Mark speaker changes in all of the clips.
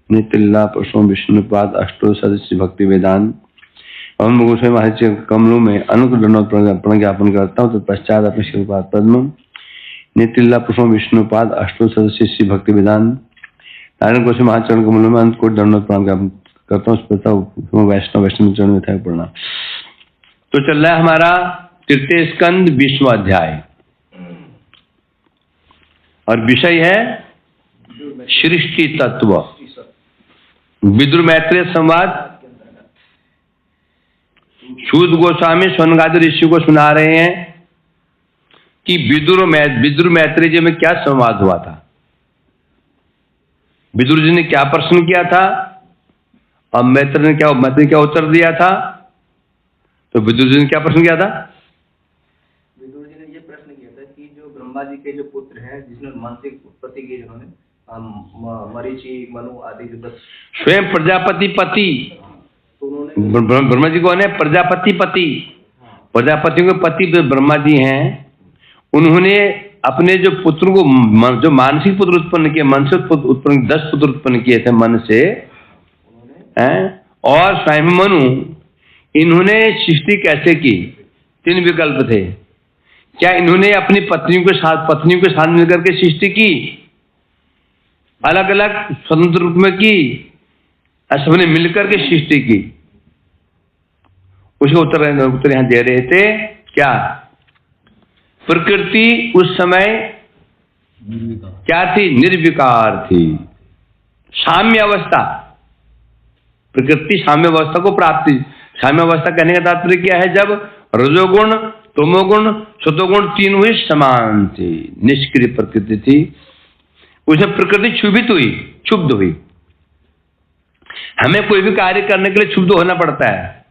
Speaker 1: नितिल्ला पुरुषों विष्णुपाद अष्टो सदस्य भक्ति वेदांत। हम गोस्वामी महाराज के कमलों में अनंत दंडवत ज्ञापन करता हूँ। तो पश्चात अपने श्रीपाद पद्म नितिल्ला पुरुषों विष्णुपाद अष्टो सदस्य श्री भक्ति वेदांत नारायण गोस्वामी महाराज चरण कमलों में अनंत कोटि दंडवत ज्ञापन करता हूँ। वैष्णव चरण में था पढ़ना। तो चल रहा है हमारा तृतीय स्कंद 20वां अध्याय और विषय है सृष्टि तत्व। विदुर मैत्रेय संवाद सूत गोस्वामी शौनकादि ऋषि को सुना रहे हैं कि विदुर मैत्रेय जी में क्या संवाद हुआ था। विदुर जी ने क्या प्रश्न किया था और मैत्रेय ने क्या उत्तर दिया था। तो विदुर जी ने क्या प्रश्न किया था?
Speaker 2: विदुर जी ने ये प्रश्न किया था कि जो ब्रह्मा जी के जो पुत्र हैं जिसने मन से उत्पत्ति की, जिन्होंने मरीचि मनु आदि जो
Speaker 1: स्वयं प्रजापति पति,
Speaker 2: तो उन्होंने
Speaker 1: ब्रह्मा जी कौन है? प्रजापति पति। प्रजापति के पति ब्रह्मा जी हैं। उन्होंने अपने जो पुत्र को जो मानसिक पुत्र उत्पन्न किए, मन से उत्पन्न 10 पुत्र उत्पन्न किए थे मन से और स्वयं मनु, इन्होंने सृष्टि कैसे की? 3 विकल्प थे। क्या इन्होंने अपनी पत्नियों के साथ मिलकर के सृष्टि की, अलग अलग स्वतंत्र रूप में की, सबने मिलकर के सृष्टि की? उसका उत्तर यहां दे रहे थे। क्या प्रकृति उस समय क्या थी? निर्विकार थी, साम्य अवस्था। प्रकृति साम्य अवस्था को प्राप्ति। साम्य अवस्था कहने का तात्पर्य क्या है? जब रजोगुण तमोगुण सतोगुण तीनों ही समान थी, निष्क्रिय प्रकृति थी। उसमें प्रकृति क्षुभित हुई, क्षुब्ध हुई। हमें कोई भी कार्य करने के लिए क्षुब्ध होना पड़ता है।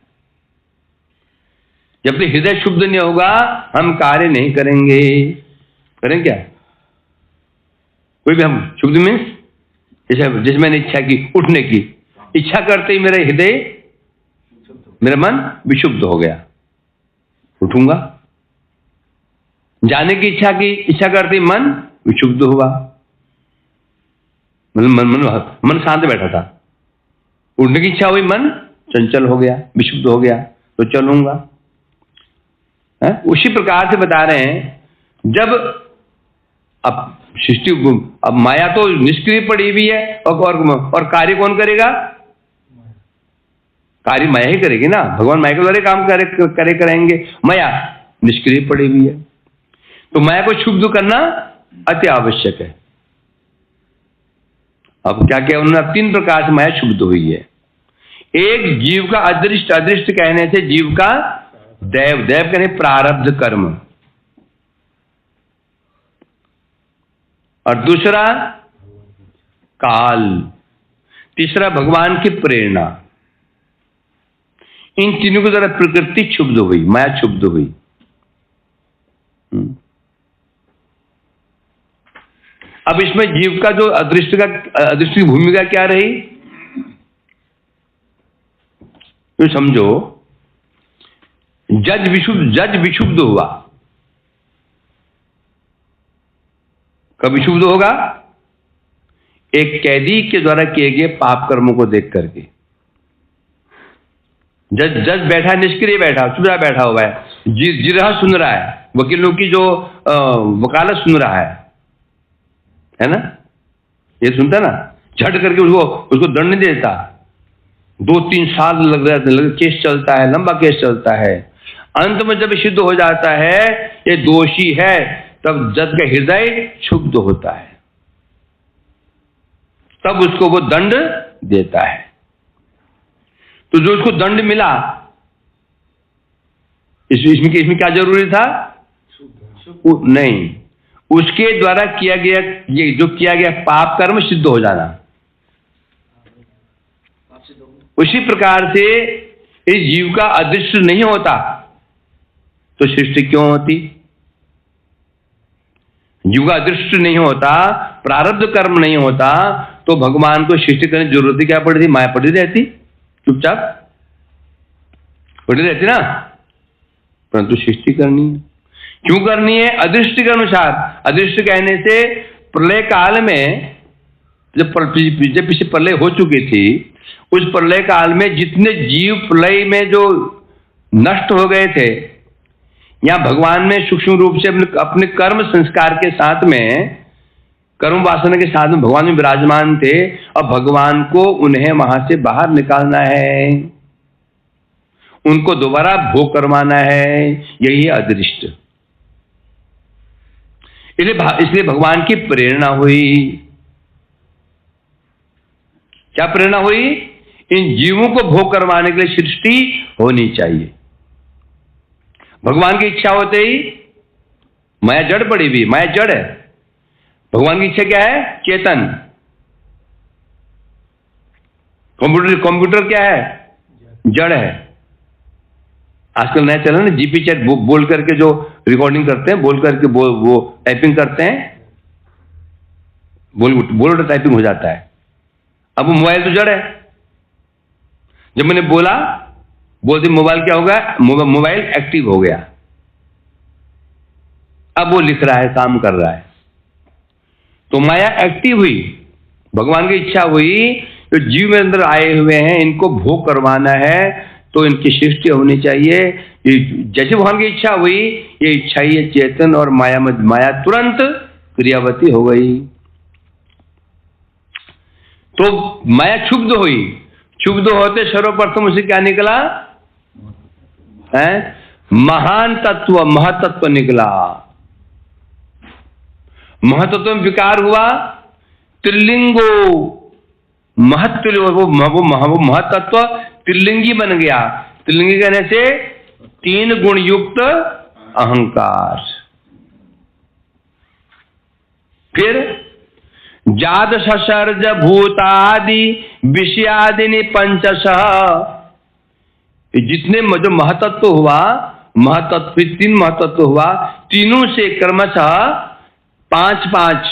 Speaker 1: जब तक हृदय क्षुब्ध नहीं होगा हम कार्य नहीं करेंगे। करें क्या? कोई भी हम क्षुब्ध मीन्स जैसे मैंने इच्छा की उठने की, इच्छा करते ही मेरा हृदय, मेरा मन विक्षुब्ध हो गया, उठूंगा। जाने की इच्छा करते ही मन विक्षुब्ध हुआ, मन शांत बैठा था। उठने की इच्छा हुई, मन चंचल हो गया, विक्षुब्ध हो गया, तो चलूंगा। उसी प्रकार से बता रहे हैं जब अब सृष्टि, अब माया तो निष्क्रिय पड़ी हुई है और कार्य कौन करेगा? कार्य माया ही करेगी ना। भगवान माया के द्वारा काम करेंगे। माया निष्क्रिय पड़ी हुई है, तो माया को क्षुब्ध करना अति आवश्यक है। अब क्या क्या उन्होंने 3 प्रकार से माया क्षुब्ध हुई है। एक जीव का अदृष्ट, अदृष्ट कहने से जीव का दैव, दैव कहने प्रारब्ध कर्म, और दूसरा काल, तीसरा भगवान की प्रेरणा। इन तीनों के द्वारा प्रकृति क्षुब्ध हुई, माया क्षुब्ध हुई। अब इसमें जीव का जो अदृष्ट की भूमिका क्या रही? तो समझो जज विक्षुब्ध हुआ। कब विक्षुब्ध होगा? एक कैदी के द्वारा किए गए पाप कर्मों को देख करके। जज बैठा, निष्क्रिय बैठा, चुपचाप बैठा हुआ है, जिरहा सुन रहा है, वकीलों की जो वकालत सुन रहा है ना? ये सुनता ना, झट करके उसको दंड नहीं देता। 2-3 साल लग केस चलता है, लंबा केस चलता है। अंत में जब सिद्ध हो जाता है ये दोषी है, तब जज का हृदय क्षुब्ध होता है, तब उसको वो दंड देता है। तो जो उसको दंड मिला, इसमें क्या जरूरी था? नहीं, उसके द्वारा किया गया पाप कर्म सिद्ध हो जाना। उसी प्रकार से इस जीव का अदृष्ट नहीं होता तो सृष्टि क्यों होती? जीव का अदृष्ट नहीं होता, प्रारब्ध कर्म नहीं होता, तो भगवान को सृष्टि करने की जरूरत क्या पड़ती? माया पड़ी रहती, चुपचाप पड़ी रहती ना। परंतु सृष्टि करनी है। क्यों करनी है? अदृष्ट के अनुसार। अदृष्ट कहने से प्रलय काल में जब पीछे प्रलय हो चुकी थी, उस प्रलय काल में जितने जीव प्रलय में जो नष्ट हो गए थे, या भगवान में सूक्ष्म रूप से अपने कर्म संस्कार के साथ में, कर्म वासना के साथ में भगवान में विराजमान थे, और भगवान को उन्हें वहां से बाहर निकालना है, उनको दोबारा भोग करवाना है, यही है अदृष्ट। इसलिए भगवान की प्रेरणा हुई। क्या प्रेरणा हुई? इन जीवों को भोग करवाने के लिए सृष्टि होनी चाहिए। भगवान की इच्छा होते ही माया जड़ पड़ी हुई, माया जड़ है। भगवान की इच्छा क्या है? चेतन। कंप्यूटर क्या है? जड़ है। आजकल नया चला ना जीपी चैट, बोल करके जो रिकॉर्डिंग करते हैं, बोल करके वो टाइपिंग करते हैं, बोल टाइपिंग हो जाता है। अब वो मोबाइल तो जड़ है। जब मैंने बोलते मोबाइल क्या होगा? मोबाइल एक्टिव हो गया, अब वो लिख रहा है, काम कर रहा है। तो माया एक्टिव हुई, भगवान की इच्छा हुई, तो जीव में अंदर आए हुए हैं, इनको भोग करवाना है, तो इनकी सृष्टि होनी चाहिए। जैसे भगवान की इच्छा हुई, ये इच्छा ही है चेतन, और माया तुरंत क्रियावती हो गई। तो माया क्षुब्ध हुई। क्षुब्ध होते सर्वप्रथम उसे क्या निकला है? महान तत्व, महतत्व निकला। महतत्व में विकार हुआ, त्रिलिंगो महत्व, वो महतत्व त्रिलिंगी बन गया। त्रिलिंगी कहने से 3 गुण युक्त अहंकार। फिर जात ससर्ज भूतादि विषयादि पंचशः, जितने जो महतत्व हुआ, महतत्व 3 महतत्व हुआ, तीनों से क्रमशः 5-5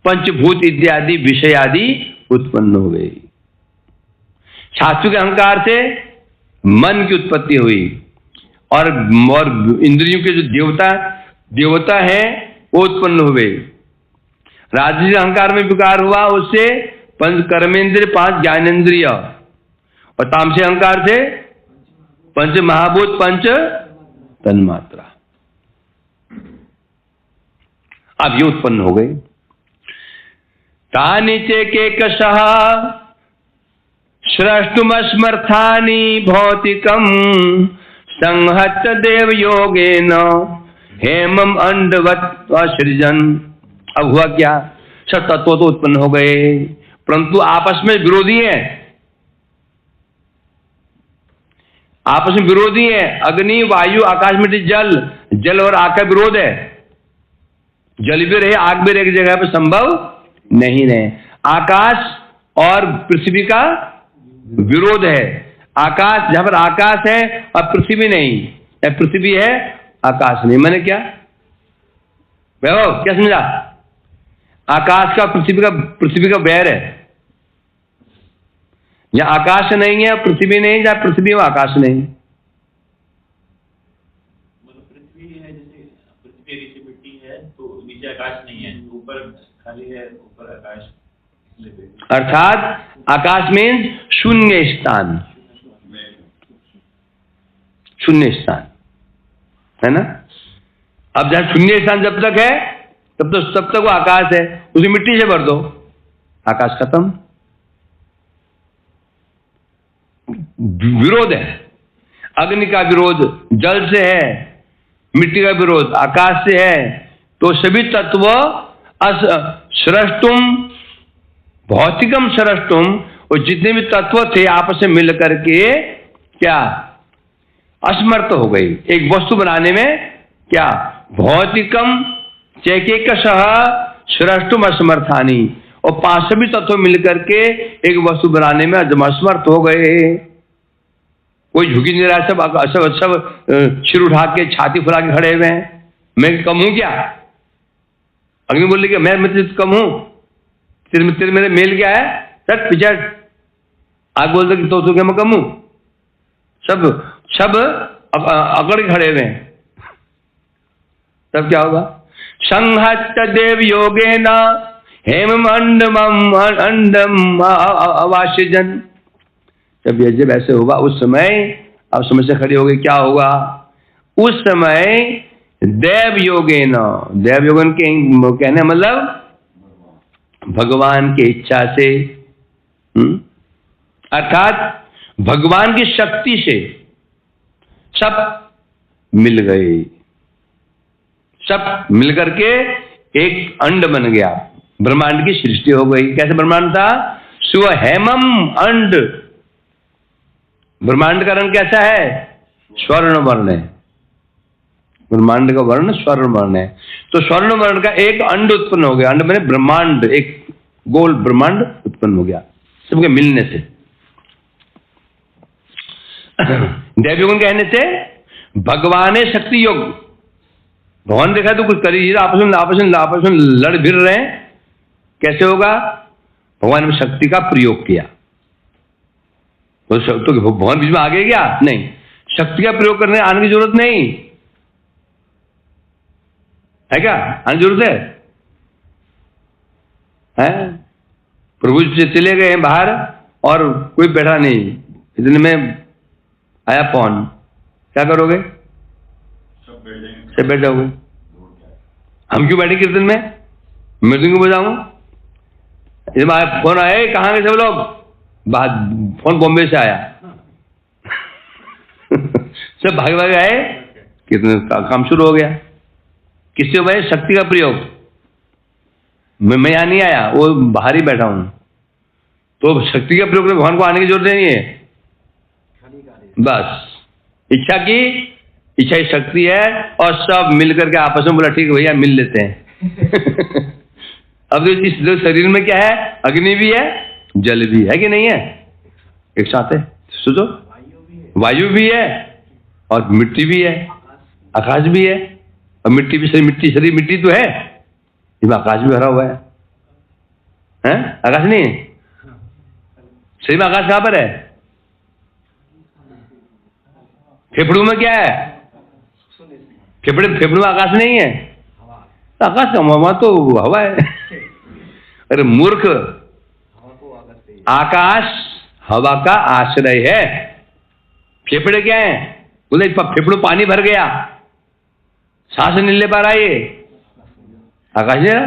Speaker 1: पंचभूत इत्यादि विषय आदि उत्पन्न हो गई। सात्विक अहंकार से मन की उत्पत्ति हुई, और इंद्रियों के जो देवता है वो उत्पन्न हुए। राजसी अहंकार में विकार हुआ, उससे 5 कर्मेंद्रिय 5 ज्ञानेन्द्रिय, और तामसी अहंकार से 5 महाभूत 5 तन्मात्रा। अब ये उत्पन्न हो गए। तानि चेकेकशः स्रष्टुमस्मर्थानि भौतिकं संहत्य देव योगेन हेमम अंडवत् असृजन। अब हुआ क्या? सब तत्व तो उत्पन्न हो गए, परंतु आपस में विरोधी है। आपस में विरोधी है। अग्नि, वायु, आकाश, मिट्टी, जल। जल और आग का विरोध है। जल भी रहे, आग भी रहे, एक जगह पर संभव नहीं रहे। आकाश और पृथ्वी का विरोध है। आकाश, जहां पर आकाश है और पृथ्वी नहीं, या पृथ्वी है आकाश नहीं। मैंने क्या वैभव क्या समझा? आकाश का पृथ्वी का बैर है। या आकाश नहीं है, पृथ्वी नहीं, जहां पृथ्वी में आकाश नहीं।
Speaker 3: पृथ्वी है, जैसे पृथ्वी नीचे मिट्टी है तो नीचे आकाश नहीं है, ऊपर खाली है, ऊपर आकाश।
Speaker 1: अर्थात आकाश मीन्स शून्य स्थान, शून्य स्थान है ना। अब जहां शून्य स्थान जब तक है तब तक वो आकाश है। उसे मिट्टी से भर दो, आकाश खत्म। विरोध है। अग्नि का विरोध जल से है, मिट्टी का विरोध आकाश से है। तो सभी तत्व सृष्टुम भौतिकम सृष्टुम, और जितने भी तत्व थे आपस में मिल करके क्या असमर्थ हो गई एक वस्तु बनाने में। क्या? भौतिकम चैकेकशः सृष्टुम असमर्थानि, और 5 सभी तत्व मिलकर के एक वस्तु बनाने में असमर्थ हो गए। कोई झुकी नहीं रहा, सब सिर उठा के छाती फुला के खड़े हुए हैं। मैं कम हूं क्या? अग्नि बोल रही मैं कम हूं? तेरे मेरे मेल क्या है? सट पिचट। आग बोल दे तो क्या मैं कम हूं? सब अकड़ के खड़े हुए हैं। तब क्या होगा? संहत्य देव योगेन हेमम अंडमम अंडम अवासिजन। जब ऐसे होगा उस समय, अब समस्या खड़ी होगी, क्या होगा उस समय? देव योगेन, देव योगन के कहने मतलब भगवान की इच्छा से, अर्थात भगवान की शक्ति से सब मिल गए, सब मिलकर के एक अंड बन गया, ब्रह्मांड की सृष्टि हो गई। कैसे ब्रह्मांड था? स्व हेमम अंड। ब्रह्मांड का रंग कैसा है? स्वर्ण वर्ण है। ब्रह्मांड का वर्ण स्वर्ण वर्ण है। तो स्वर्ण वर्ण का एक अंड उत्पन्न हो गया। अंड मैंने ब्रह्मांड, एक गोल ब्रह्मांड उत्पन्न हो गया सबके मिलने से। देवयुगन कहने से भगवान शक्ति योग। भगवान देखा तो कुछ करिए, आपस में लड़ भिड़ रहे हैं, कैसे होगा? भगवान ने शक्ति का प्रयोग किया तो भगवान बीच में आ गए क्या? नहीं, शक्ति का प्रयोग करने आने की जरूरत नहीं है। क्या आने की जरूरत है? प्रभु चले गए हैं बाहर और कोई बैठा नहीं, इतने में आया फोन, क्या करोगे? सब बैठ जाओगे। हम क्यों बैठे कीर्तन में? मैं क्यों बजाऊं? फोन आया, कहाँ गए सब लोग? बात फोन बॉम्बे से आया। सब भाग भाग आए, कीर्तन का काम शुरू हो गया। किससे भाई? शक्ति का प्रयोग। मैं यहां नहीं आया, वो बाहर ही बैठा हूं। तो शक्ति का प्रयोग भगवान को आने की जरूरत नहीं है। बस इच्छा की, इच्छा ही शक्ति है, और सब मिलकर के आपस में बोला ठीक है भैया मिल लेते हैं। अब इस शरीर में क्या है? अग्नि भी है, जल भी है कि नहीं है? एक साथ है। सोचो, वायु भी है और मिट्टी भी है, आकाश भी है। और मिट्टी भी शरीर मिट्टी तो है, इसमें आकाश भी भरा हुआ है। आकाश नहीं है शरीर में? आकाश कहां पर है? फेफड़ों में क्या है? फेफड़ों में आकाश नहीं है। आकाश का वहां तो हवा है। अरे मूर्ख, आकाश हवा का आश्रय है। फेफड़े क्या है? बोले फेफड़ों पानी भर गया, सांस नहीं ले पा रहा, ये आकाश नहीं रहा।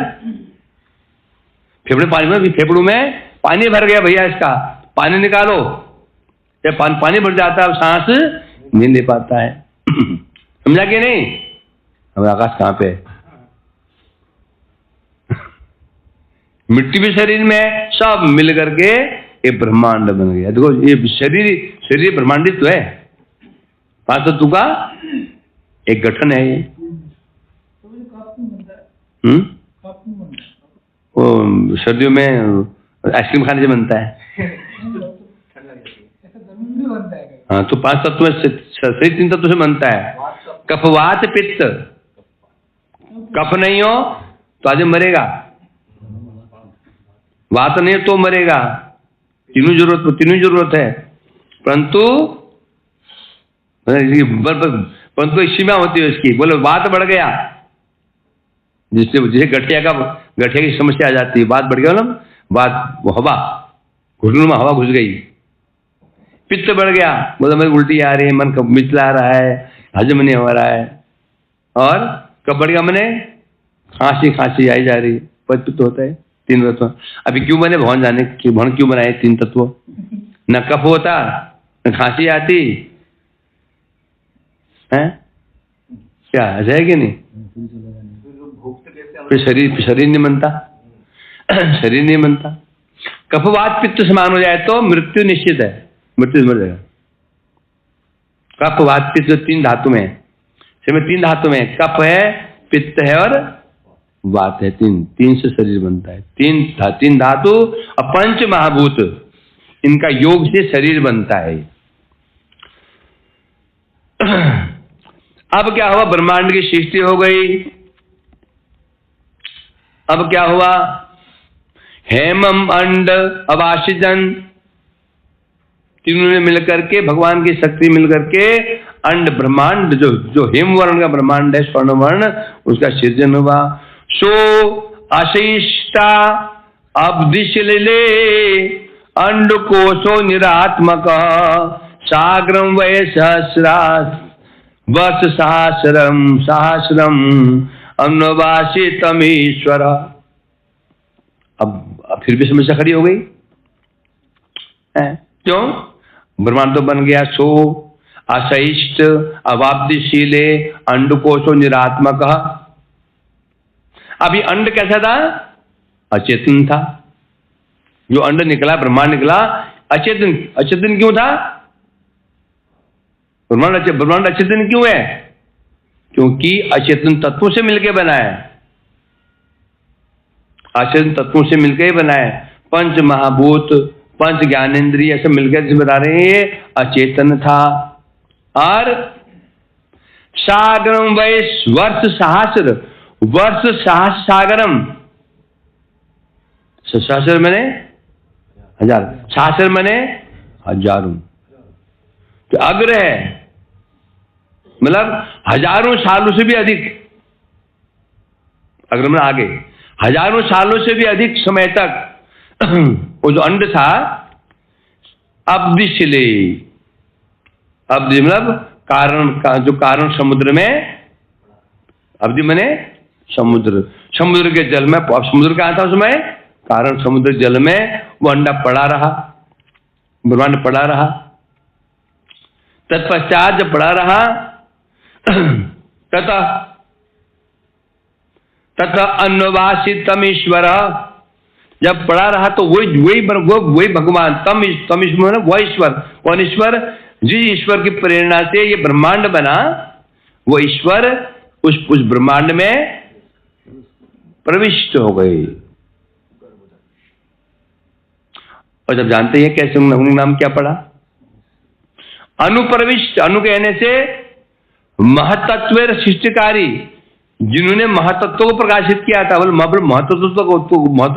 Speaker 1: फेफड़े पानी में, फेफड़ों में पानी भर गया भैया, इसका पानी निकालो। जब पानी भर जाता है, अब सांस नहीं ले पाता है। समझा कि नहीं? अब आकाश कहां पे है? मिट्टी भी शरीर में, सब मिल करके एक ब्रह्मांड बन गया। देखो ये शरीर ब्रह्मांडित तो है, पांच तत्व का एक गठन है ये। वो सर्दियों में आइसक्रीम खाने से बनता है। हाँ, तो पांच तत्व शरीर 3 तत्व से बनता है। कफ वात पित्त। कफ नहीं हो तो आदमी मरेगा, वात नहीं तो मरेगा। तीनों जरूरत है, परंतु इसी में होती है इसकी। बोले वात बढ़ गया, जिसे गठिया की समस्या आ जाती है। वात बढ़ गया ना, वात हवा, घुटनों में हवा घुस गई। पित्त बढ़ गया, बोले मेरी उल्टी आ रही है, मन कब मिचला रहा है, हजम नहीं हो रहा है। और कब बढ़ गया? मैंने खांसी आई जा रही है। पित्त होता है 3 तत्व। अभी क्यों बने भगवान जाने, भगवान क्यों बनाए 3 तत्व? न कफ होता, न खांसी आती है। क्या है कि नहीं? फिर शरीर नहीं बनता। शरीर नहीं बनता। कफवात पित्त समान हो जाए तो मृत्यु निश्चित है, मृत्यु से मर जाएगा। कफवात पित्त 3 धातु में, 3 धातु में कफ है, पित्त है और वात है। 3 से शरीर बनता है। 3 धातु और 5 महाभूत, इनका योग से शरीर बनता है। अब क्या हुआ? ब्रह्मांड की सृष्टि हो गई। अब क्या हुआ? हेमम अंड अवासिजन, तीनों ने मिलकर के, भगवान की शक्ति मिलकर के अंड ब्रह्मांड, जो हेम वर्ण का ब्रह्मांड है, स्वर्ण वर्ण, उसका सृजन हुआ। सो अशिष्टा अब्धिशिले अंडकोशो निरात्मक साग्रम वै सहस्रा वर्ष सहस्रम अन्नवासी तमीश्वर। अब फिर भी समस्या खड़ी हो गई है? क्यों? ब्रह्मांड तो बन गया सो असहिष्ट अवाप्तिशीले अंडकोशो निरात्मक। अभी अंड कैसा था? अचेतन था। जो अंड निकला, ब्रह्मांड निकला, अचेतन। अचेतन क्यों था? ब्रह्मांड अचेतन क्यों है? क्योंकि अचेतन तत्वों से मिलकर बना है। अचेतन तत्वों से मिलकर ही बना है। पंच महाभूत, पंच ज्ञानेन्द्रिय ऐसे मिलकर बता रहे हैं, ये अचेतन था। और सागरम वै वर्ष सहस्र, वर्ष सहस्र सागरम। सहस्र मैंने हजार, सहस्र मैंने हजारों। तो अग्र है, मतलब हजारों सालों से भी अधिक। अग्र में आगे हजारों सालों से भी अधिक समय तक वो जो अंड था, अब्धिशिले, अब्धि मतलब कारण का, जो कारण समुद्र में, अब्धि मैंने समुद्र, समुद्र के जल में, समुद्र कहां था उसमें? कारण समुद्र जल में वो अंडा पड़ा रहा, ब्रह्मांड पड़ा रहा। तत्पश्चात जब पड़ा रहा तथा अन्नवासितम ईश्वर, जब पड़ा रहा तो वही भगवान, तम ईश्वर, वह ईश्वर, कौन ईश्वर? जिस ईश्वर की प्रेरणा से ये ब्रह्मांड बना, वो ईश्वर उस ब्रह्मांड में प्रविष्ट हो गए। और जब जानते हैं कैसे उनका नाम क्या पड़ा? अनुप्रविष्ट। अनु कहने से महतत्व सृष्टिकारी, जिन्होंने महतत्व को प्रकाशित किया था। बोले महत्व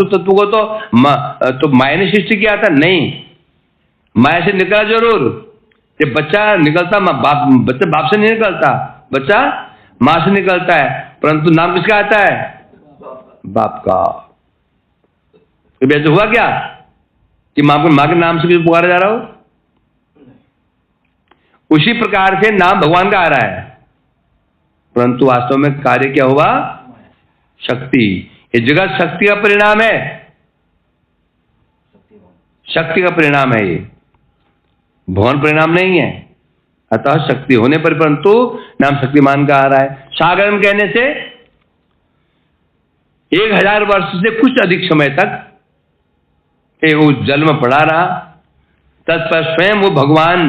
Speaker 1: तत्व को तो माया ने सृष्टि किया था? नहीं, माया से निकला जरूर। ये बच्चा निकलता बच्चा बाप से नहीं निकलता, बच्चा मां से निकलता है, परंतु नाम किसका आता है? बाप का। तो वैसे हुआ क्या कि मां के नाम से भी पुकारा जा रहा हो? उसी प्रकार से नाम भगवान का आ रहा है, परंतु वास्तव में कार्य क्या हुआ? शक्ति। ये जगत शक्ति का परिणाम है, शक्ति का परिणाम है, ये भगवान परिणाम नहीं है। अतः शक्ति होने पर परंतु नाम शक्तिमान का आ रहा है। सागरम कहने से 1000 वर्ष से कुछ अधिक समय तक उस जल में पड़ा रहा, तत्पर स्वयं वो भगवान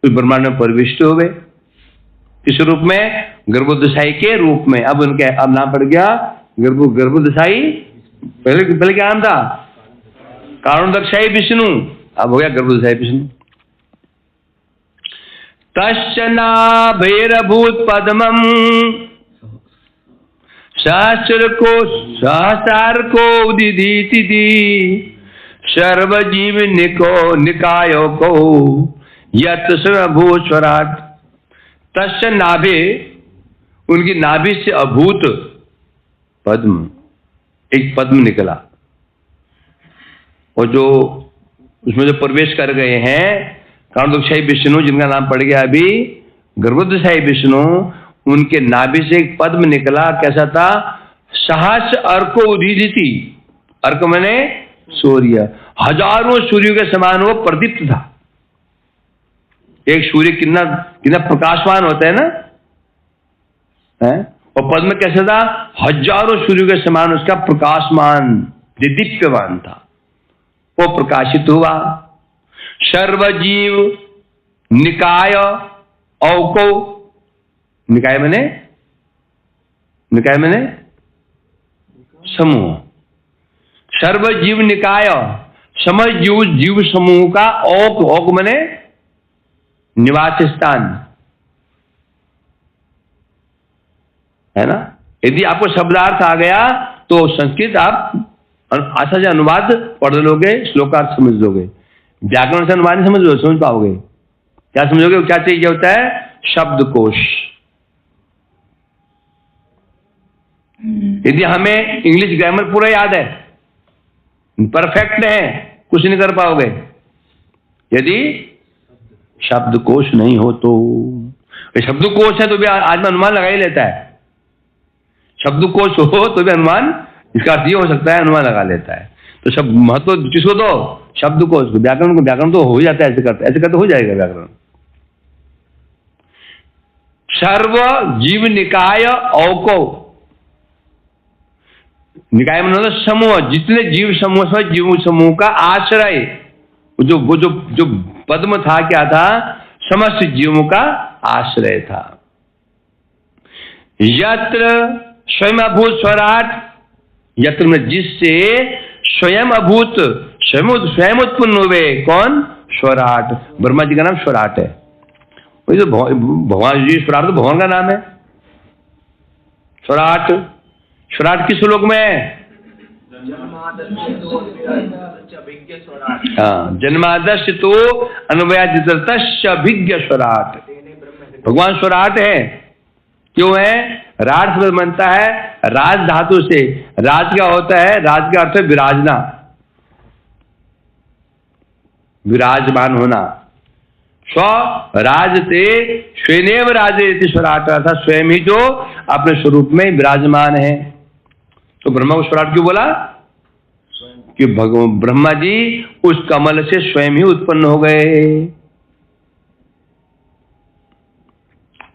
Speaker 1: उस ब्रह्मांड में प्रविष्ट हो गए। किस रूप में? गर्भोदशाई के रूप में। अब उनके अब नाम पड़ गया गर्भोदशाई। पहले क्या नाम था? कारणोदक्षाई विष्णु, अब हो गया गर्भोदशाई विष्णु। तस्नाभैरभूत पद्मम सहस्र को उदिधीति सर्वजीव निकायो को यत भूस्वराट। तस्य नाभे, उनकी नाभि से अभूत पद्म, एक पद्म निकला। और जो उसमें जो प्रवेश कर गए हैं कारणोदक्षाई विष्णु, जिनका नाम पड़ गया अभी गर्भोदशाई विष्णु, उनके नाभि से एक पद्म निकला। कैसा था? सहस्र अर्को उदीदिति। अर्क मैंने सूर्य, हजारों सूर्यों के समान वो प्रदीप्त था। एक सूर्य कितना प्रकाशवान होता है ना, है? और पद्म कैसा था? हजारों सूर्यों के समान उसका प्रकाशमान, दीप्यमान था। वो प्रकाशित हुआ। सर्वजीव निकाय औको, निकाय मैंने समूह। सर्वजीव निकाय, समझ जीव समूह का औक मैंने निवास स्थान, है ना। यदि आपको शब्दार्थ आ गया तो संस्कृत आप आशा से अनुवाद पढ़ लोगे, श्लोकार्थ समझ लोगे। व्याकरण से अनुवाद नहीं समझ पाओगे। क्या समझोगे? क्या चाहिए होता है? शब्दकोश। यदि हमें इंग्लिश ग्रामर पूरा याद है, परफेक्ट है, कुछ नहीं कर पाओगे। यदि शब्दकोश नहीं हो तो, शब्दकोश है तो भी आदमी अनुमान लगा ही लेता है। शब्दकोश हो तो भी अनुमान, इसका अर्थ ये हो सकता है, अनुमान लगा लेता है। तो शब्द महत्व किसको दो? शब्दकोश को। व्याकरण को, व्याकरण तो हो ही जाता है, ऐसे करते हो जाएगा व्याकरण। सर्व जीव निकाय औको, निकाय मतलब समूह, जितने जीव समूह से जीव समूह का आश्रय, जो पद्म था, क्या था? समस्त जीवों का आश्रय था। यत्र स्वयं अभूत स्वराट, यत्र में जिससे स्वयं अभूत, स्वयं उत्पन्न हुए। कौन? स्वराट। ब्रह्मा जी का नाम स्वराट है। वही तो भगवान जी, स्वराट तो भगवान का नाम है। स्वराट, स्वराट किस श्लोक में है? हाँ, जन्मादस्य तो अन्वयादितश्च स्वराट। भगवान स्वराट है। क्यों है? राज से बनता है, राज धातु से। राज क्या होता है? राज का अर्थ है विराजना, विराजमान होना। स्व राजते स्वयं राजे स्वराट, अर्थात स्वयं ही जो अपने स्वरूप में विराजमान है। तो ब्रह्मा को स्वराट क्यों बोला? कि ब्रह्मा जी उस कमल से स्वयं ही उत्पन्न हो गए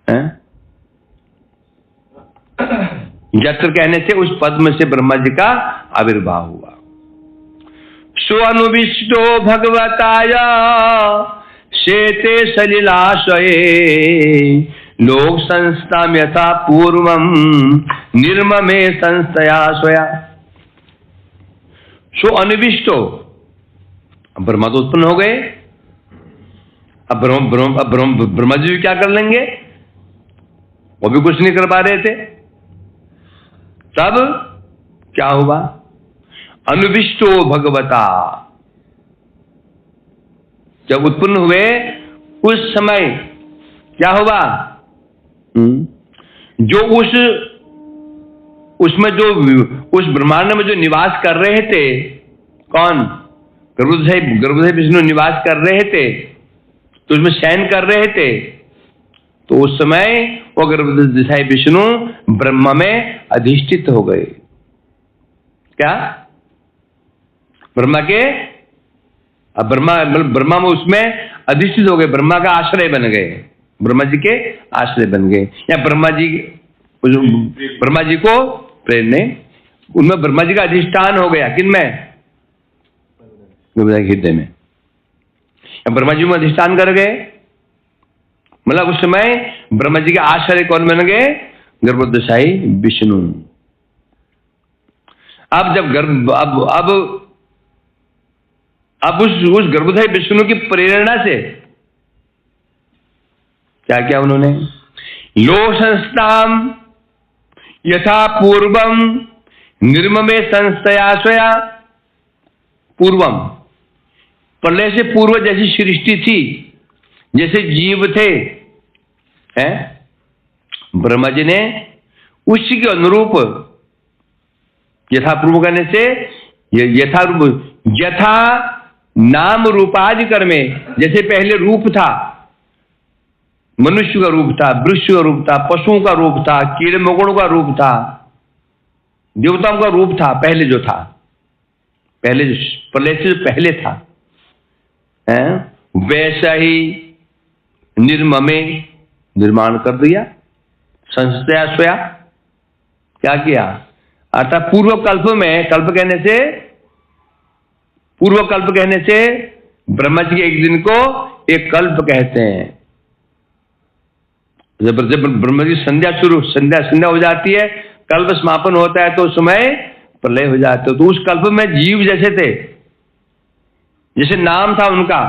Speaker 1: हैं? यत्र कहने से उस पद्म से ब्रह्मा जी का आविर्भाव हुआ। स्वनुविष्टो भगवताय शेते सलिलाशये लोक संस्थाम यथा पूर्वम निर्ममे संस्थया स्वया। सो अनिविष्टो, ब्रह्मा तो उत्पन्न हो गए। अब ब्रह्मा जी क्या कर लेंगे? वो भी कुछ नहीं कर पा रहे थे। तब क्या हुआ? अनुविष्टो भगवता, जब उत्पन्न हुए उस समय क्या हुआ? जो उसमें जो उस ब्रह्मांड में जो निवास कर रहे थे, कौन? गर्भोदय विष्णु निवास कर रहे थे, तो उसमें शयन कर रहे थे। तो उस समय वो गर्भोदय विष्णु ब्रह्मा में अधिष्ठित हो गए। क्या? ब्रह्मा के, अब ब्रह्मा में उसमें अधिष्ठित हो गए, ब्रह्मा का आश्रय बन गए, ब्रह्मा जी के आश्रय बन गए। या ब्रह्मा जी को प्रेरणे, उनमें ब्रह्मा जी का अधिष्ठान हो गया। किन में? हृदय में। या ब्रह्मा जी में अधिष्ठान कर गए, मतलब उस समय ब्रह्मा जी के आश्रय कौन बन गए? गर्भोदय विष्णु। अब जब अब उस गर्भोदय विष्णु की प्रेरणा से क्या क्या उन्होंने? लोक संस्थाम यथा पूर्वम निर्ममे संस्थया स्वया। पूर्वम, प्रलय से पूर्व जैसी सृष्टि थी, जैसे जीव थे, हैं? ब्रह्मा जी ने उसी के अनुरूप, यथा पूर्व करने से यथा रूप, यथा नाम रूपादि कर्मे, जैसे पहले रूप था, मनुष्य का रूप था, वृक्ष का रूप था, पशुओं का रूप था, कीड़े मकोड़ों का रूप था, देवताओं का रूप था, पहले जो था, पहले जो प्रलय से पहले था, वैसा ही निर्ममे निर्माण कर दिया, संस्थया स्वया। क्या किया? अर्थात पूर्व कल्प में, कल्प कहने से, पूर्व कल्प कहने से ब्रह्मा जी के एक दिन को एक कल्प कहते हैं। जब ब्रह्मा जी संध्या हो जाती है, कल्प समापन होता है, तो उस समय प्रलय हो जाते हो। तो उस कल्प में जीव जैसे थे, जैसे नाम था उनका,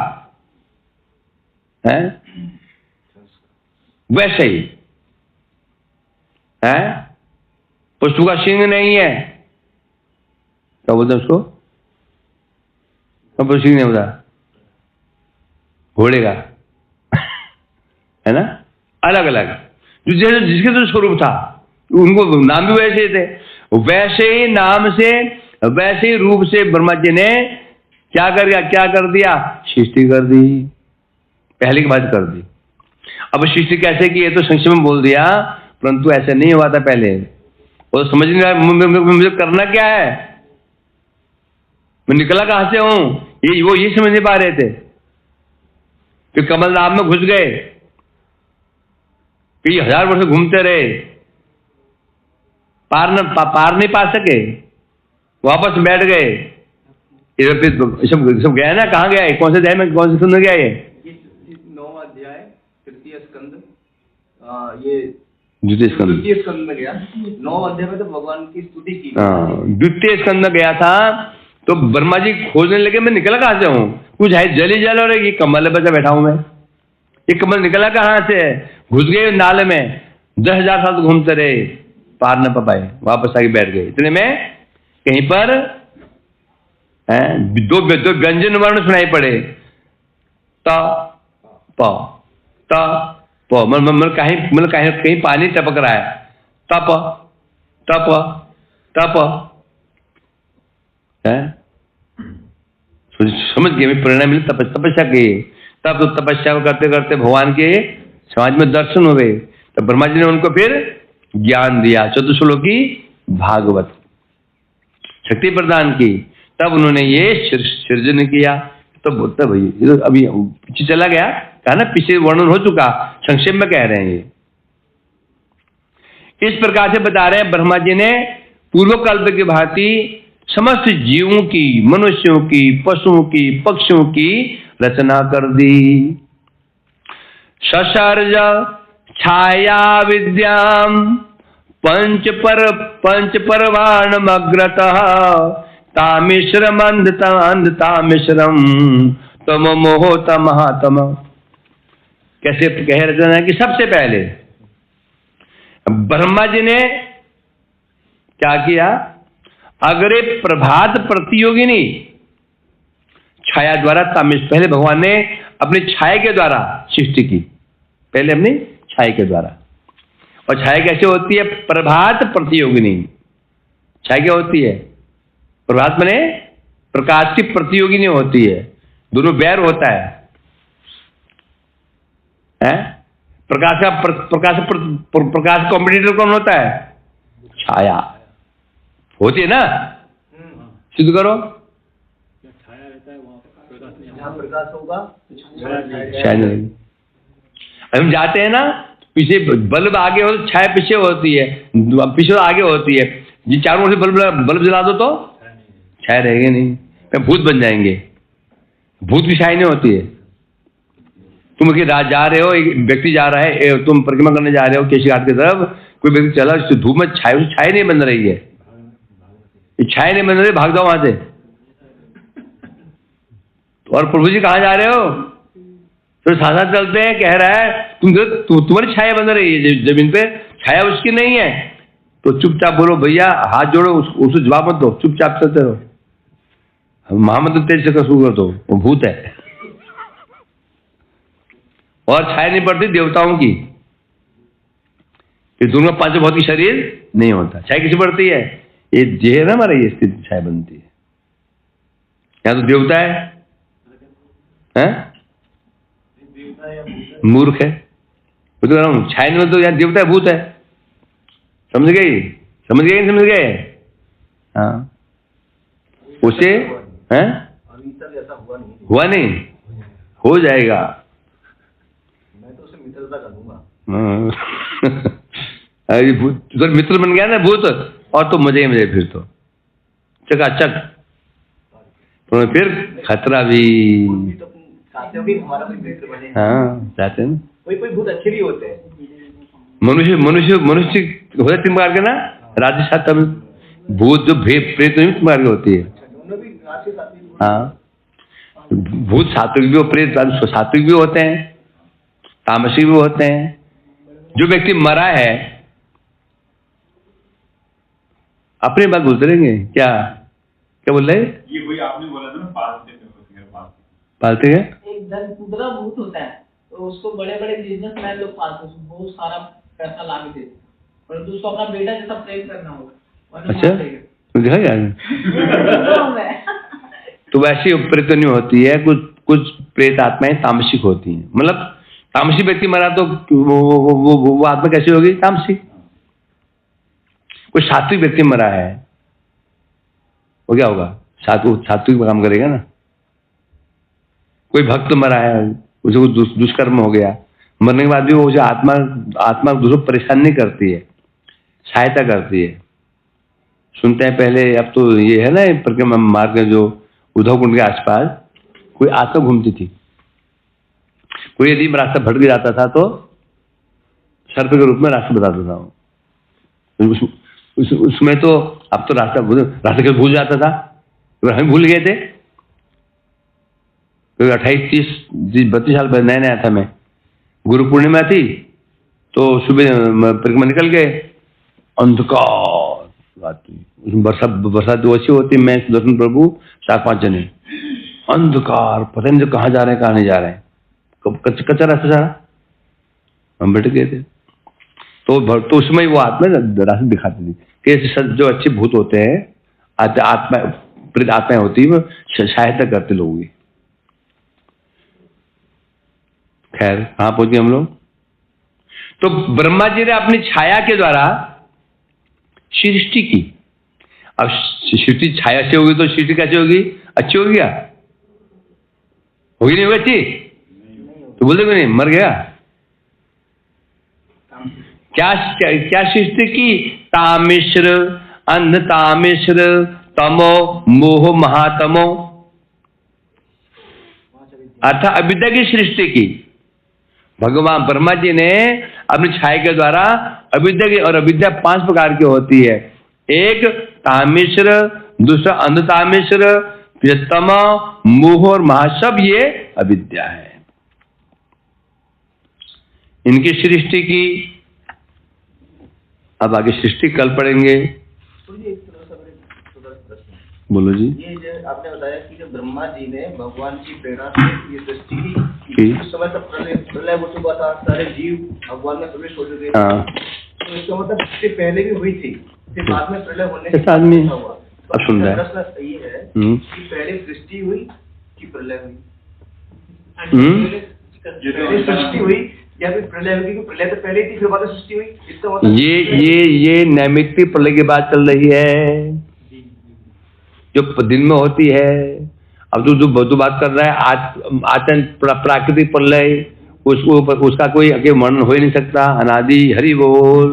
Speaker 1: है वैसे ही है। पशु का सिंह नहीं है, क्या बोलते उसको? पशु सिंह नहीं होता, घोड़े का है ना, अलग अलग, जिसके जो स्वरूप था उनको नाम भी वैसे थे। वैसे ही नाम से, वैसे ही रूप से ब्रह्मा जी ने क्या कर दिया? सृष्टि कर दी, पहले की बात कर दी। अब सृष्टि कैसे की, ये तो संक्षेप में बोल दिया, परंतु ऐसे नहीं हुआ था पहले। और समझ नहीं आया मुझे करना क्या है, मैं निकला कहां से हूं, ये समझ नहीं पा रहे थे। फिर कमलनाथ में घुस गए, फिर 1000 वर्ष घूमते रहे, पार नहीं पा सके, वापस बैठ गए। सब गया ना, कहाँ गया है, कौन से अध्याय में, कौन से सुन गया ये
Speaker 2: 9वां अध्याय तृतीय स्कंद, ये
Speaker 1: द्वितीय
Speaker 2: स्कंद में गया। 9वां अध्याय में तो भगवान की स्तुति की।
Speaker 1: द्वितीय स्कंद में गया था, तो ब्रह्मा जी खोजने लगे मैं निकला कहां से हूं, कुछ है जल ही जल, और ये कमल बचा बैठा हूं मैं, ये कमल निकला कहां से? घुस गए नाले में, 10,000 साल घूमते रहे, पार न पाए, वापस आके बैठ गए। इतने में कहीं पर दो व्यंजन वर्ण सुनाई पड़े, त प त प, कहीं पानी टपक रहा है, तप तप तप है, समझ गए, परिणाम मिले तपस्या के। तब तो तपस्या करते करते भगवान के समाज में दर्शन हो गए, तब ब्रह्मा जी ने उनको फिर ज्ञान दिया, चतुश्लोकी भागवत शक्ति प्रदान की, तब उन्होंने ये सृजन किया। तो भाई अभी पीछे चला गया, कहा ना पीछे वर्णन हो चुका, संक्षेप में कह रहे हैं। ये इस प्रकार से बता रहे हैं, ब्रह्मा जी ने पूर्व कल्प की भांति समस्त जीवों की, मनुष्यों की, पशुओं की, पक्षियों की रचना कर दी। ससर्ज छाया विद्याम पंच परवाणमग्रतः तामिश्रम अंधतामिश्रम तम मोह तमहातम। कैसे कह रचना कि सबसे पहले ब्रह्मा जी ने क्या किया? अग्रे प्रभात प्रतियोगिनी छाया द्वारा पहले भगवान ने अपनी छाया के द्वारा सृष्टि की, पहले अपनी छाया के द्वारा। और छाया कैसे होती है? प्रभात प्रतियोगिनी। छाया क्या होती है? प्रभात माने प्रकाश की प्रतियोगिनी होती है, दोनों बैर होता है, प्रकाश कॉम्पिटिटर कौन होता है? छाया होती है ना, सिद्ध करो।
Speaker 4: छाया रहता है वहाँ
Speaker 2: जहाँ प्रकाश होगा
Speaker 1: छाया नहीं। हम जाते हैं ना, पीछे बल्ब आगे हो तो छाया पीछे होती है, पीछे आगे होती है। जी चारों ओर से बल्ब जला दो तो छाया रहेगी नहीं, भूत बन जाएंगे। भूत की छाया नहीं होती है। तुम जा रहे हो, एक व्यक्ति जा रहा है, तुम परिक्रमा करने जा रहे हो केशी घाट की तरफ, कोई व्यक्ति चला, धूप में छाया नहीं बन रही है, छाया नहीं बन रही, भाग जाओ वहां से। और प्रभु जी कहाँ जा रहे हो? तो साथ साथ चलते हैं, कह रहा है तुम्हारी छाया बन रही है जमीन पे, छाया उसकी नहीं है। तो चुपचाप बोलो भैया, हाथ जोड़ो, उसको जवाब मत दो, चुपचाप चलते रहो। महामंत्र तेज से शुरू कर दो, वो भूत है। और छाया नहीं पड़ती देवताओं की, ये दोनों पांचों भौतिक शरीर नहीं होता। छाया किसी पड़ती है? ये जे है ना हमारा, ये स्थिति छाया बनती है। यहाँ तो देवता है, मूर्ख है, वो तो कह रहा हूँ छाया नहीं, तो यहाँ देवता है, भूत है। समझ गए? समझ गए? हाँ, उसे हुआ नहीं, हो जाएगा।
Speaker 2: मैं तो उसे मित्रता कर दूंगा।
Speaker 1: अरे भूत तो मित्र बन गया ना भूत, और तो मजे ही मजे, फिर तो चकाचक। तो फिर खतरा भी।
Speaker 2: चाहते हो कि हमारा कोई मित्र बने?
Speaker 1: हाँ, चाहते हैं ना।
Speaker 2: कोई भूत अच्छे भी होते हैं।
Speaker 1: मनुष्य होते 3 प्रकार के ना, राजस तम भूत, जो प्रेत नहीं 3 प्रकार की होती है।
Speaker 2: दोनों भी राक्षस आदमी।
Speaker 1: हाँ, भूत सात्विक भी, प्रेत सात्विक भी होते हैं, तामसिक भी होते हैं। जो व्यक्ति मरा है, अपनी बात गुजरेंगे क्या बोल रहे?
Speaker 3: ये वही आपने बोला था ना,
Speaker 1: पालते हैं।
Speaker 5: एक धनकुटरा भूत होता है, तो उसको बड़े बड़े बिजनेसमैन लोग पालते हैं, बहुत सारा पैसा ला के देते हैं। परंतु उसको अपना बेटा जैसा प्रेम करना होगा।
Speaker 1: अच्छा, तो देखा यार, तो वैसी प्रेत नहीं होती है। कुछ प्रेत आत्माएं तामसिक होती हैं। मतलब तामसिक व्यक्ति मरा तो वो आत्मा कैसी होगी? तामसिक। कोई सात्विक व्यक्ति मरा है, वो क्या होगा? सात्विक काम करेगा ना। कोई भक्त मरा है, उसे कुछ दुष्कर्म हो गया, मरने के बाद भी वो आत्मा दूसरों को परेशान नहीं करती है, सहायता करती है। सुनते हैं पहले, अब तो ये है ना परिक्रमा मार्ग जो उद्धव कुंड के आसपास कोई आत्मा घूमती थी। कोई यदि रास्ता भटक जाता था तो सर्प के रूप में रास्ता बताता था। उसमें तो अब तो रास्ता भूल जाता था। हम भूल गए थे। 28, 30, 32 साल पहले नया था मैं, गुरु पूर्णिमा थी तो सुबह परिक्रमा निकल गए, अंधकार बरसात जो अच्छी होती, मैं सुदर्शन प्रभु 4-5 जने, अंधकार, पता नहीं कहाँ जा रहे हैं कहाँ नहीं जा रहे हैं, कच्चा रास्ता सारा, हम बैठ गए थे। तो उसमें वो आत्मा रास्ता दिखाती थी कि जो अच्छे भूत होते हैं, प्रेत आत्माएं होती है, वो सहायता करते लोगों की। खैर, कहां पहुंच गए हम लोग? तो ब्रह्मा जी ने अपनी छाया के द्वारा सृष्टि की। अब सृष्टि छाया से होगी तो सृष्टि कैसे होगी? अच्छी होगी क्या? होगी नहीं होगी अच्छी? तो बोल देंगे नहीं, मर गया। क्या सृष्टि की? तामिश्र, अंध तामिश्र, तमो मोह महातमो, अर्थात अविद्या की सृष्टि की। भगवान ब्रह्मा जी ने अपनी छाया के द्वारा अविद्या की, और अविद्या 5 प्रकार की होती है। एक तामिश्र, दूसरा अंध तामिश्र, फिर तम, मोह और महा, सब ये अविद्या है। इनकी सृष्टि की। अब आगे सृष्टि कल पढ़ेंगे। बोलो जी।
Speaker 2: ये जो आपने बताया कि जो ब्रह्मा जी ने भगवान की प्रेरणा से ये सृष्टि की, उस समय तक प्रलय हो चुका था, सारे जीव भगवान में प्रवेश हो चुके थे। तो इसका मतलब इससे पहले भी हुई थी, फिर बाद में प्रलय होने के बाद हुआ। तो प्रश्न ये है कि पहले सृष्टि हुई कि प्रलय हुई? पहले सृष्टि हुई या फिर प्रलय हुई? क्योंकि प्रलय तो पहले ही थी, फिर बाद में सृष्टि हुई। इसका मतलब
Speaker 1: ये नैमित्तिक प्रलय की बात चल रही है, जो दिन में होती है। अब जो बात कर रहा है प्राकृतिक प्रलय, उसका कोई आगे वर्णन हो ही नहीं सकता। अनादि, हरि बोल।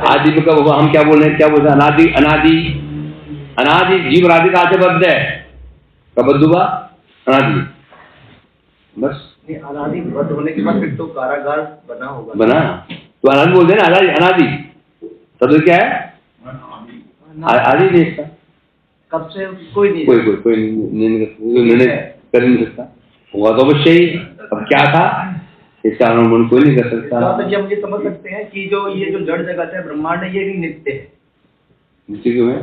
Speaker 1: आदि में कब हम क्या बोल रहे हैं? क्या बोल रहे हैं? अनादि, अनादि, अनादि जीव राधि का आचे बद्ध है, कब बद्ध हुआ? अनादि, बस।
Speaker 2: अनादि बद्ध होने के बाद फिर तो कारागार बना होगा,
Speaker 1: बना तो अनादि बोलते हैं ना। अनादि तब तो क्या है? आदि नहीं था।
Speaker 2: कब से कोई नहीं
Speaker 1: निर्णय कर नहीं सकता, हुआ तो अवश्य ही। अब क्या था इसका अनुमान कोई नहीं कर सकता।
Speaker 2: तो हम ये समझ सकते हैं कि जो ये जो जड़ जगत है, ब्रह्मांड है, ये भी नित्य है।
Speaker 1: नित्य क्यों है?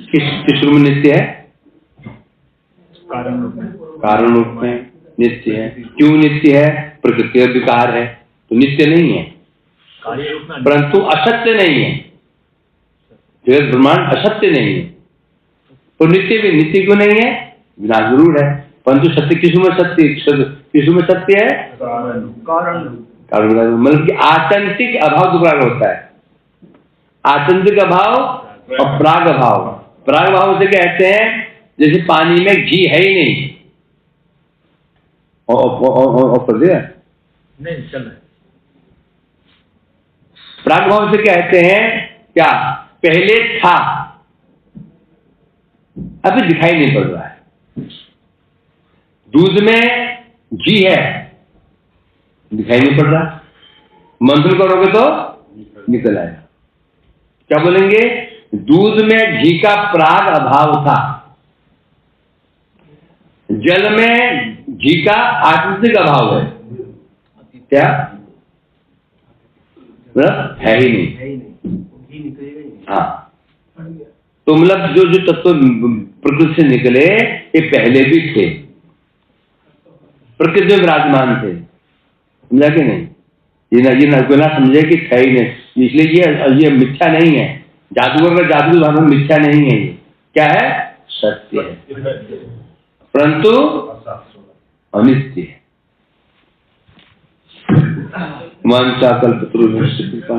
Speaker 1: किस रूप में नित्य है? कारण रूप में नित्य है। क्यों नित्य है? प्रकृति का विकार है तो नित्य नहीं है, परंतु असत्य नहीं है। जगत ब्रह्मांड असत्य नहीं है तो नित्य भी। नित्य क्यों नहीं है? विनाश जरूर है, परंतु सत्य किस में सत्य? किस में सत्य है? कारण। मतलब कि आत्यंतिक अभाव 2 प्रकार होता है, आत्यंतिक अभाव और प्राग अभाव। प्राग अभाव से कहते हैं जैसे पानी में घी है ही नहीं और कर दिया
Speaker 4: नहीं चल रहा है।
Speaker 1: प्राग भाव से कहते हैं क्या? पहले था, अभी दिखाई नहीं पड़ रहा है। दूध में घी है, दिखाई नहीं पड़ रहा, मंथन करोगे तो निकल आएगा। क्या बोलेंगे? दूध में घी का प्राग अभाव था, जल में घी का आत्यंतिक अभाव है। क्या है ही नहीं। हाँ, तो मतलब जो तत्व प्रकृति से निकले ये पहले भी थे, प्रकृति में विराजमान थे, समझा कि नहीं? ये ना समझे कि है ही नहीं, इसलिए ये मिथ्या नहीं है। जादूगर का जादू भाषा मिथ्या नहीं है, ये क्या है? सत्य है, परंतु अनित्य है। वांछा कल्पतरुभ्यश्च कृपा